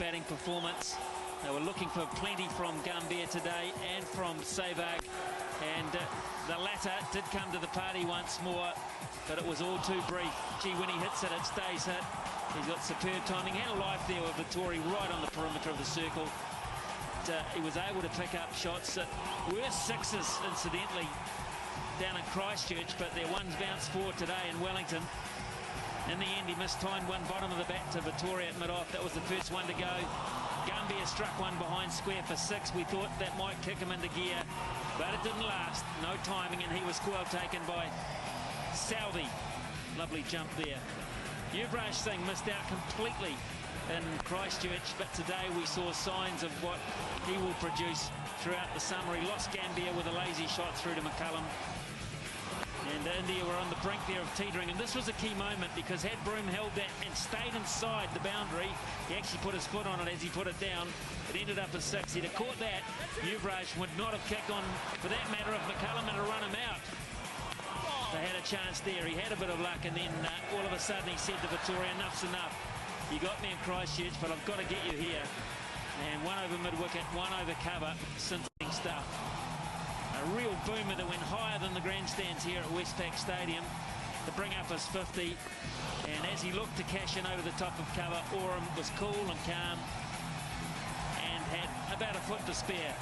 batting performance. They were looking for plenty from Gambia today and from Sabag, and the latter did come to the party once more, but it was all too brief. Gee, when he hits it, it stays hit. He's got superb timing. Had a life there with Vittori right on the perimeter of the circle. He was able to pick up shots that were sixes, incidentally, down in Christchurch, but their ones bounced forward today in Wellington. In the end, he mistimed one bottom of the bat to Vittori at mid-off. That was the first one to go. Gambia struck one behind square for 6. We thought that might kick him into gear, but it didn't last. No timing, and he was well taken by Southey. Lovely jump there. Yuvraj Singh missed out completely in Christchurch, but today we saw signs of what he will produce throughout the summer. He lost Gambia with a lazy shot through to McCullum. And India were on the brink there of teetering, and this was a key moment because had Broome held that and stayed inside the boundary, he actually put his foot on it as he put it down. It ended up as 6. He'd have caught that. Yuvraj would not have kicked on, for that matter, if McCullum had run him out. They had a chance there. He had a bit of luck, and then all of a sudden he said to Vittori, enough's enough. You got me in Christchurch, but I've got to get you here. And one over mid-wicket, one over cover, scintillating stuff. A real boomer that went higher than the grandstands here at Westpac Stadium to bring up his 50. And as he looked to cash in over the top of cover, Oram was cool and calm and had about a foot to spare.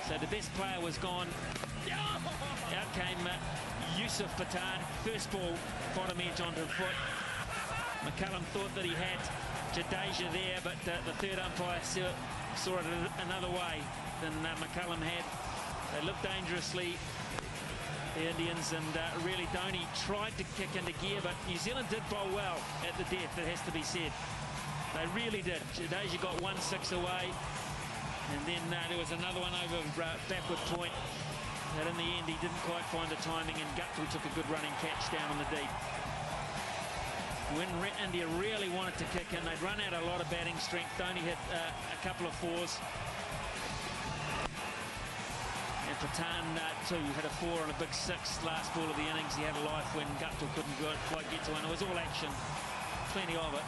So the best player was gone. Out came Yusuf Pathan. First ball, bottom edge onto the foot. McCullum thought that he had Jadeja there, but the third umpire saw it another way than McCullum had. They looked dangerously, the Indians, and really Dhoni tried to kick into gear, but New Zealand did bowl well at the death, it has to be said. They really did. Jadeja got 1-6 away, and then there was another one over backward point. But in the end, he didn't quite find the timing, and Guttu took a good running catch down on the deep. When India really wanted to kick in, they'd run out a lot of batting strength. Dhoni hit a couple of 4s. And Pathan, too, had a 4 on a big 6 last ball of the innings. He had a life when Guptill couldn't quite get to one. It was all action, plenty of it.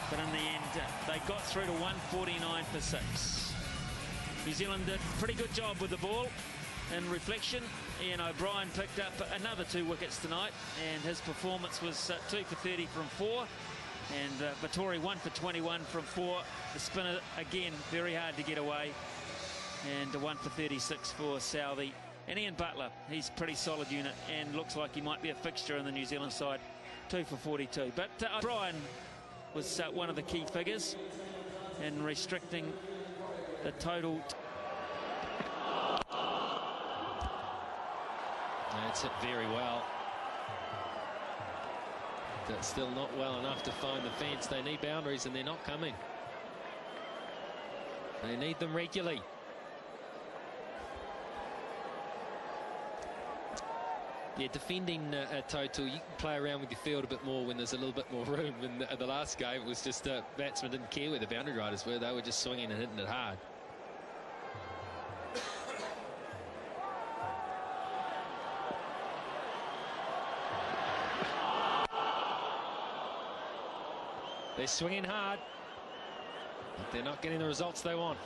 But in the end, they got through to 149 for 6. New Zealand did a pretty good job with the ball. In reflection, Ian O'Brien picked up another 2 wickets tonight, and his performance was 2 for 30 from 4. And Vittori 1 for 21 from 4. The spinner, again, very hard to get away. And 1 for 36 for Southey. And Ian Butler, he's a pretty solid unit and looks like he might be a fixture in the New Zealand side. 2 for 42. But O'Brien was one of the key figures in restricting the total. That's hit very well. That's still not well enough to find the fence. They need boundaries, and they're not coming. They need them regularly. Yeah, defending total, you can play around with your field a bit more when there's a little bit more room. In the last game, it was just batsmen didn't care where the boundary riders were. They were just swinging and hitting it hard. They're swinging hard, but they're not getting the results they want.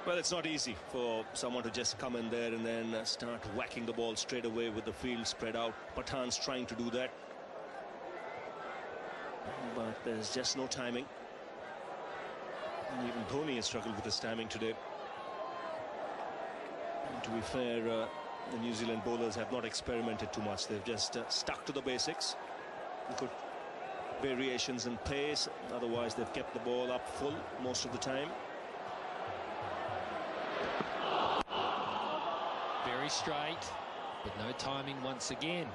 Well, it's not easy for someone to just come in there and then start whacking the ball straight away with the field spread out. Pathan's trying to do that, but there's just no timing. And even Dhoni has struggled with his timing today. And to be fair, the New Zealand bowlers have not experimented too much. They've just stuck to the basics. Good variations in pace, otherwise they've kept the ball up full most of the time. Very straight, but no timing once again.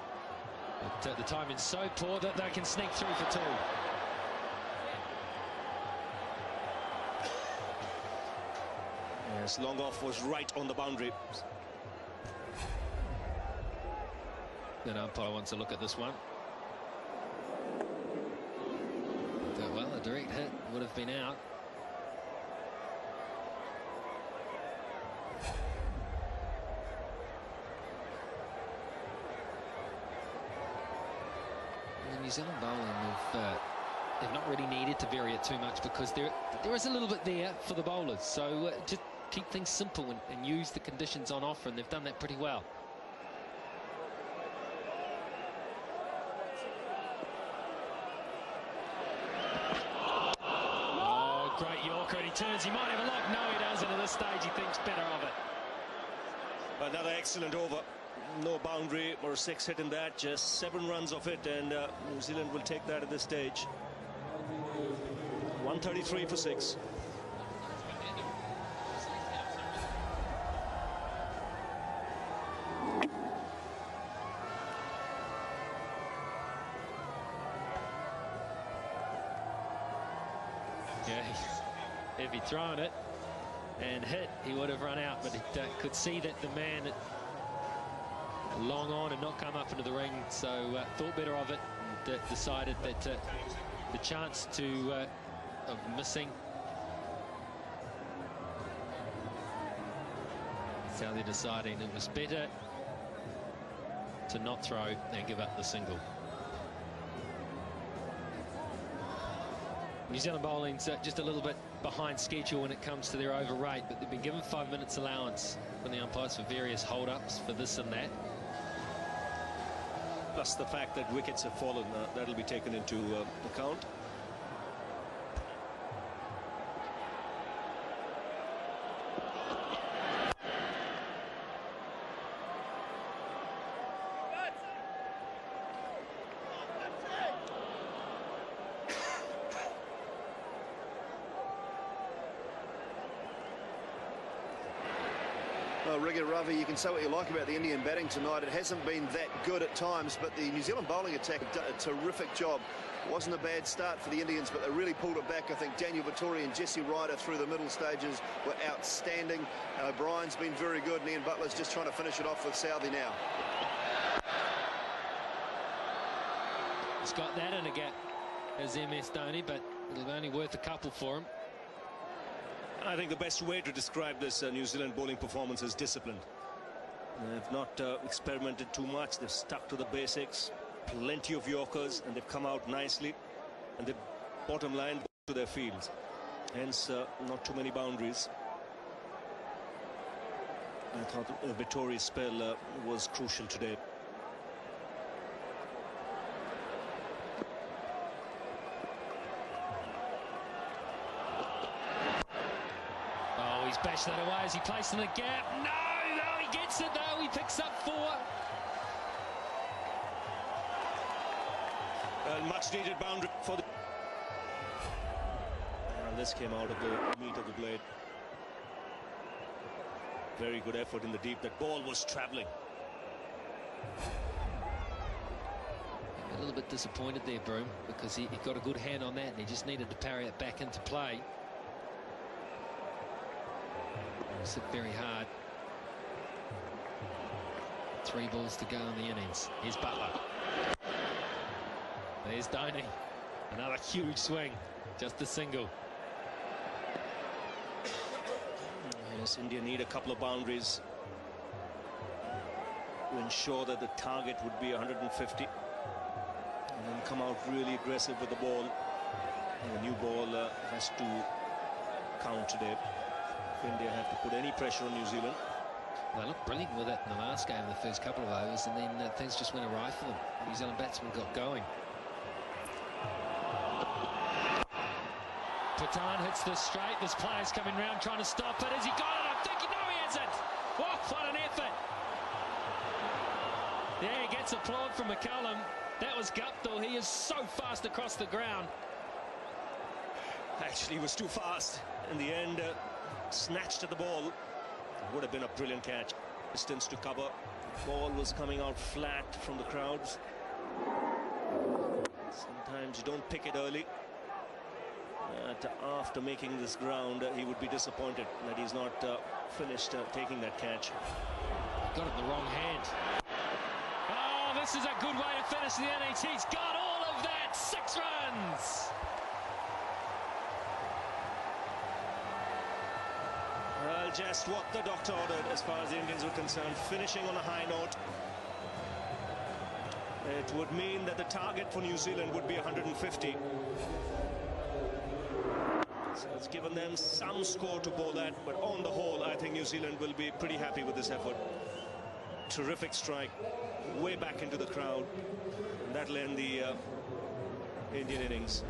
But the timing's so poor that they can sneak through for 2. Yes, long off was right on the boundary. Then umpire wants to look at this one. Well, a direct hit would have been out. The New Zealand bowling have they've not really needed to vary it too much because there is a little bit there for the bowlers. So just keep things simple and use the conditions on offer, and they've done that pretty well. Oh, great Yorker, and he turns. He might have a lock. No, he doesn't. At this stage, he thinks better of it. Another excellent over. No boundary or 6 hit in that, just 7 runs of it, and New Zealand will take that at this stage. 133 for 6. Yeah, if he'd thrown it and hit, he would have run out, but he could see that the man long on and not come up into the ring, so thought better of it and decided that the chance of missing, that's how they're deciding it was better to not throw and give up the single. New Zealand bowling's just a little bit behind schedule when it comes to their over rate, but they've been given 5 minutes allowance from the umpires for various hold-ups for this and that. Plus the fact that wickets have fallen, that'll be taken into account. Rigger, Ravi, you can say what you like about the Indian batting tonight. It hasn't been that good at times, but the New Zealand bowling attack did a terrific job. Wasn't a bad start for the Indians, but they really pulled it back. I think Daniel Vittori and Jesse Ryder through the middle stages were outstanding. O'Brien's been very good, and Ian Butler's just trying to finish it off with Southey now. He's got that in a gap as MS Dhoni, but it'll be only worth a couple for him. I think the best way to describe this New Zealand bowling performance is disciplined. They've not experimented too much. They've stuck to the basics. Plenty of Yorkers, and they've come out nicely. And the bottom line to their fields. Hence, not too many boundaries. I thought Vittori's spell was crucial today. He's bashed that away as he placed in the gap. No, he gets it though. He picks up 4. Much needed boundary for the... And this came out of the meat of the blade. Very good effort in the deep. That ball was travelling. A little bit disappointed there, Broom, because he got a good hand on that and he just needed to parry it back into play. It's very hard. 3 balls to go in the innings. Here's Butler. There's Dhoni. Another huge swing. Just a single. Yes, India need a couple of boundaries to ensure that the target would be 150. And then come out really aggressive with the ball. And the new ball has to count today. India have to put any pressure on New Zealand. They looked brilliant with it in the last game, the first couple of overs, and then things just went awry for them. The New Zealand batsmen got going. Patan hits this straight. There's players coming round trying to stop it. Has he got it? I'm thinking, no, he hasn't. Oh, what an effort. Yeah, he gets applaud from McCullum. That was Guptill. He is so fast across the ground. Actually, he was too fast. In the end, snatched at the ball. Would have been a brilliant catch. Distance to cover. Ball was coming out flat from the crowds. Sometimes you don't pick it early. After making this ground, he would be disappointed that he's not finished taking that catch. Got it in the wrong hand. Oh, this is a good way to finish the innings. He's got all of that. 6 runs. Well, just what the doctor ordered as far as the Indians were concerned, finishing on a high note. It would mean that the target for New Zealand would be 150. So it's given them some score to bowl at, but on the whole, I think New Zealand will be pretty happy with this effort. Terrific strike, way back into the crowd. And that'll end the Indian innings.